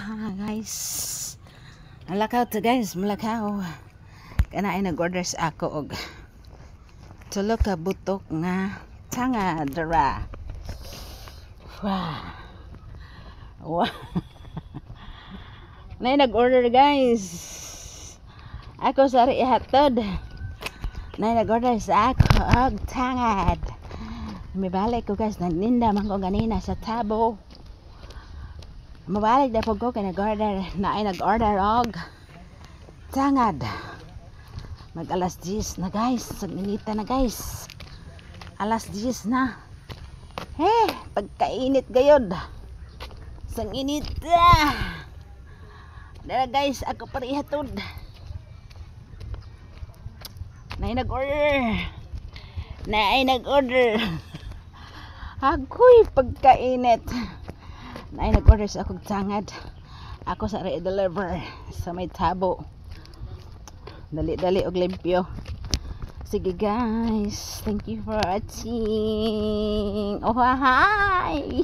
Guys, malakaw to guys, malakaw. Kana ay nag-order sa ako og tulo ka butok nga tanga dara. Wow. Nay nag-order guys. Ako sari ihatod. Nay nag-order sa ako og tangad. May balik ko guys, nagninda man ko ganina sa Tabo. Mabalik na po ko kay nag-order na ay nag-order og tangad. Mag alas 10 na guys, sagnita na guys. Alas 10 na. Pagkainit gayod. Sang init. Dara guys, ako parihatod. Na ay nag-order. Na ay nag-order. Agoy pagkainit. Na ay nag-order sa akong tangad. Ako sa re-deliver sa may Tabo. Dali-dali og limpyo. Sige guys, thank you for watching. Oh hi.